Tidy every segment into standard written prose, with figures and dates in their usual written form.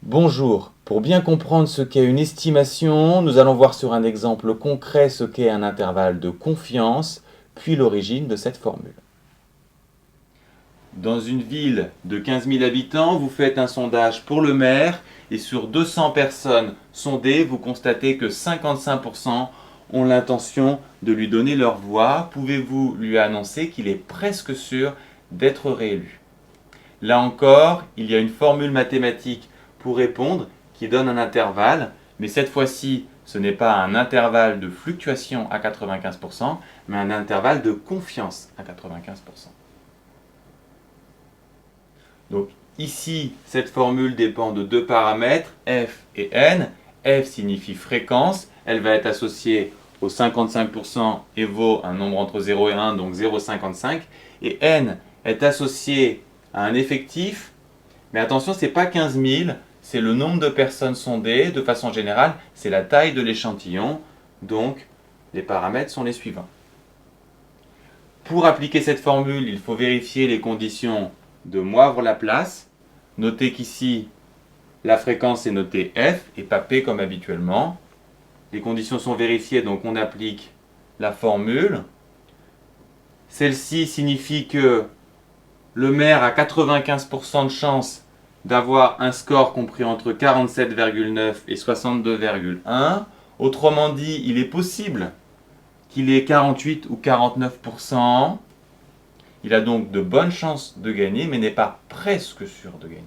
Bonjour, pour bien comprendre ce qu'est une estimation, nous allons voir sur un exemple concret ce qu'est un intervalle de confiance, puis l'origine de cette formule. Dans une ville de 15 000 habitants, vous faites un sondage pour le maire et sur 200 personnes sondées, vous constatez que 55% ont l'intention de lui donner leur voix. Pouvez-vous lui annoncer qu'il est presque sûr d'être réélu? Là encore, il y a une formule mathématique pour répondre qui donne un intervalle, mais cette fois-ci, ce n'est pas un intervalle de fluctuation à 95%, mais un intervalle de confiance à 95%. Donc ici, cette formule dépend de deux paramètres, f et n. F signifie fréquence, elle va être associée au 55% et vaut un nombre entre 0 et 1, donc 0,55. Et n est associée à un effectif, mais attention, ce n'est pas 15 000, c'est le nombre de personnes sondées. De façon générale, c'est la taille de l'échantillon, donc les paramètres sont les suivants. Pour appliquer cette formule, il faut vérifier les conditions de Moivre-Laplace. Notez qu'ici, la fréquence est notée F et pas P comme habituellement. Les conditions sont vérifiées, donc on applique la formule. Celle-ci signifie que le maire a 95% de chance d'avoir un score compris entre 47,9 et 62,1. Autrement dit, il est possible qu'il ait 48 ou 49%. Il a donc de bonnes chances de gagner, mais n'est pas presque sûr de gagner.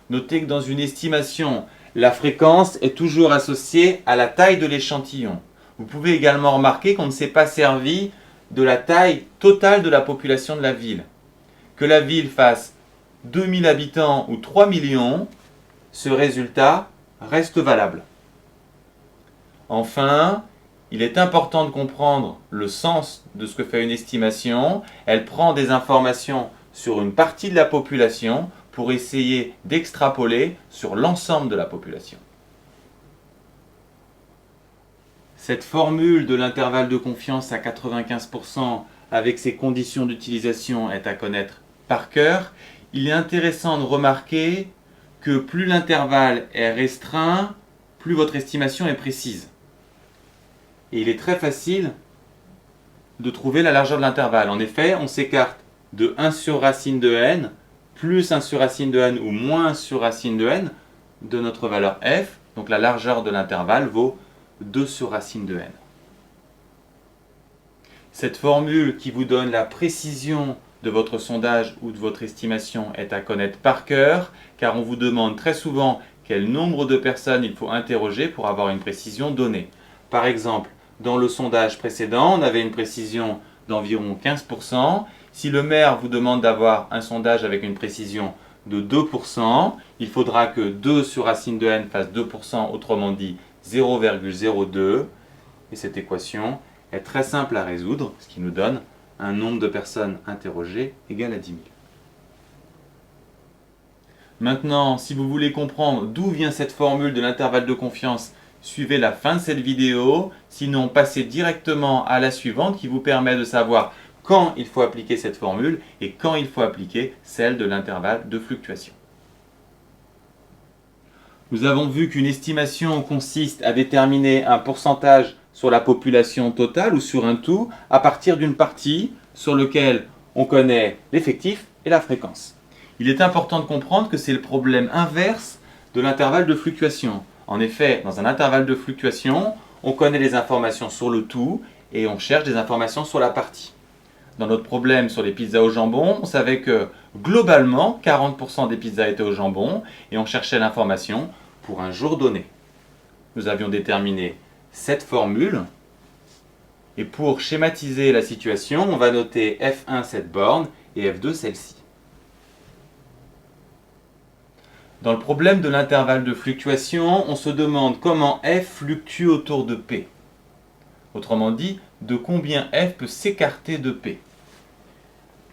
Notez que dans une estimation, la fréquence est toujours associée à la taille de l'échantillon. Vous pouvez également remarquer qu'on ne s'est pas servi de la taille totale de la population de la ville. Que la ville fasse 2000 habitants ou 3 millions, ce résultat reste valable. Enfin, il est important de comprendre le sens de ce que fait une estimation. Elle prend des informations sur une partie de la population pour essayer d'extrapoler sur l'ensemble de la population. Cette formule de l'intervalle de confiance à 95% avec ses conditions d'utilisation est à connaître par cœur. Il est intéressant de remarquer que plus l'intervalle est restreint, plus votre estimation est précise. Et il est très facile de trouver la largeur de l'intervalle. En effet, on s'écarte de 1 sur racine de n, plus 1 sur racine de n ou moins 1 sur racine de n de notre valeur f. Donc la largeur de l'intervalle vaut 2 sur racine de n. Cette formule qui vous donne la précision de votre sondage ou de votre estimation est à connaître par cœur, car on vous demande très souvent quel nombre de personnes il faut interroger pour avoir une précision donnée. Par exemple, dans le sondage précédent, on avait une précision d'environ 15%. Si le maire vous demande d'avoir un sondage avec une précision de 2%, il faudra que 2 sur racine de n fasse 2%, autrement dit 0,02. Et cette équation est très simple à résoudre, ce qui nous donne un nombre de personnes interrogées égal à 10 000. Maintenant, si vous voulez comprendre d'où vient cette formule de l'intervalle de confiance, suivez la fin de cette vidéo. Sinon, passez directement à la suivante qui vous permet de savoir quand il faut appliquer cette formule et quand il faut appliquer celle de l'intervalle de fluctuation. Nous avons vu qu'une estimation consiste à déterminer un pourcentage sur la population totale ou sur un tout à partir d'une partie sur laquelle on connaît l'effectif et la fréquence. Il est important de comprendre que c'est le problème inverse de l'intervalle de fluctuation. En effet, dans un intervalle de fluctuation, on connaît les informations sur le tout et on cherche des informations sur la partie. Dans notre problème sur les pizzas au jambon, on savait que globalement, 40% des pizzas étaient au jambon et on cherchait l'information pour un jour donné. Nous avions déterminé cette formule et pour schématiser la situation, on va noter F1 cette borne et F2 celle-ci. Dans le problème de l'intervalle de fluctuation, on se demande comment F fluctue autour de P. Autrement dit, de combien F peut s'écarter de P.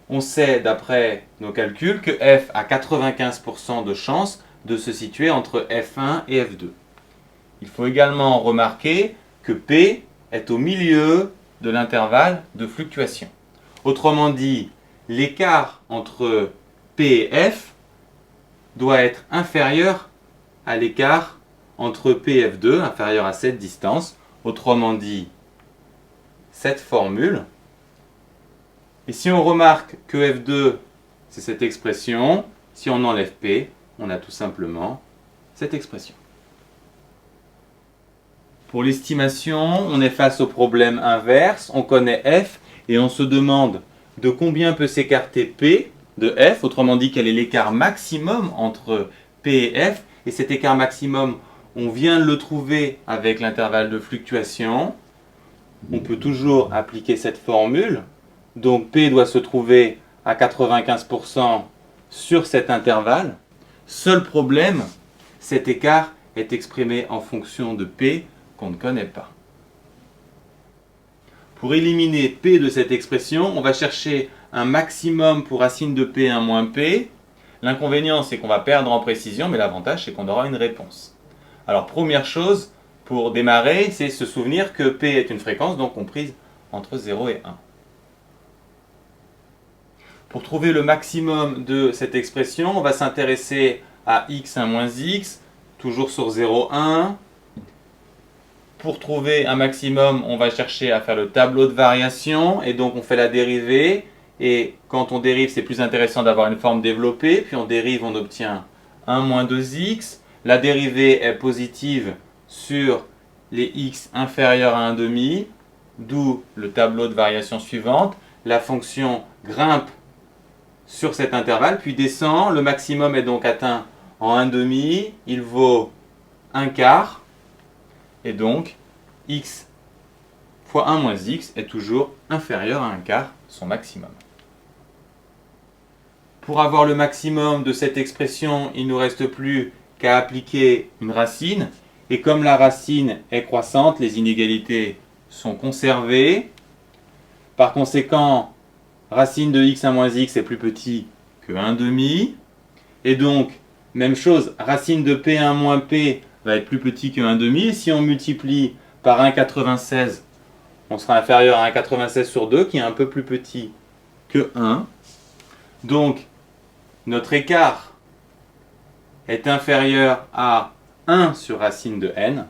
On sait d'après nos calculs que F a 95% de chance de se situer entre F1 et F2. Il faut également remarquer que P est au milieu de l'intervalle de fluctuation. Autrement dit, l'écart entre P et F doit être inférieur à l'écart entre P et F2, inférieur à cette distance. Autrement dit, cette formule. Et si on remarque que F2, c'est cette expression, si on enlève P, on a tout simplement cette expression. Pour l'estimation, on est face au problème inverse. On connaît F et on se demande de combien peut s'écarter P de F. Autrement dit, quel est l'écart maximum entre P et F. Et cet écart maximum, on vient de le trouver avec l'intervalle de fluctuation. On peut toujours appliquer cette formule. Donc P doit se trouver à 95% sur cet intervalle. Seul problème, cet écart est exprimé en fonction de P qu'on ne connaît pas. Pour éliminer P de cette expression, on va chercher un maximum pour racine de P1 moins P. L'inconvénient, c'est qu'on va perdre en précision, mais l'avantage, c'est qu'on aura une réponse. Alors, première chose, pour démarrer, c'est se souvenir que P est une fréquence, donc comprise entre 0 et 1. Pour trouver le maximum de cette expression, on va s'intéresser à x1 moins x, toujours sur 0, 1. Pour trouver un maximum, on va chercher à faire le tableau de variation, et donc on fait la dérivée. Et quand on dérive, c'est plus intéressant d'avoir une forme développée. Puis on dérive, on obtient 1 moins 2x. La dérivée est positive sur les x inférieurs à 1,5, d'où le tableau de variation suivante. La fonction grimpe sur cet intervalle, puis descend. Le maximum est donc atteint en 1,5. Il vaut 1 quart. Et donc, x fois 1 moins x est toujours inférieur à 1 quart, son maximum. Pour avoir le maximum de cette expression, il ne nous reste plus qu'à appliquer une racine. Et comme la racine est croissante, les inégalités sont conservées. Par conséquent, racine de x1 moins x est plus petit que 1,5. Et donc, même chose, racine de P1 moins P va être plus petit que 1,5. Si on multiplie par 1,96, on sera inférieur à 1,96 sur 2, qui est un peu plus petit que 1. Donc, notre écart est inférieur à 1 sur racine de n.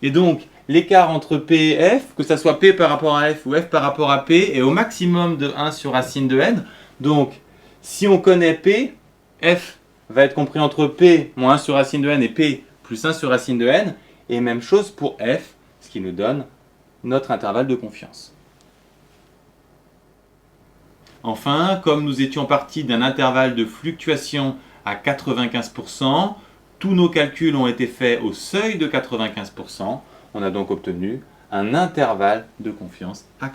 Et donc, l'écart entre P et F, que ce soit P par rapport à F ou F par rapport à P, est au maximum de 1 sur racine de n. Donc, si on connaît P, F va être compris entre P moins 1 sur racine de n et P plus 1 sur racine de n. Et même chose pour F, ce qui nous donne notre intervalle de confiance. Enfin, comme nous étions partis d'un intervalle de fluctuation à 95%, tous nos calculs ont été faits au seuil de 95%. On a donc obtenu un intervalle de confiance à 95%.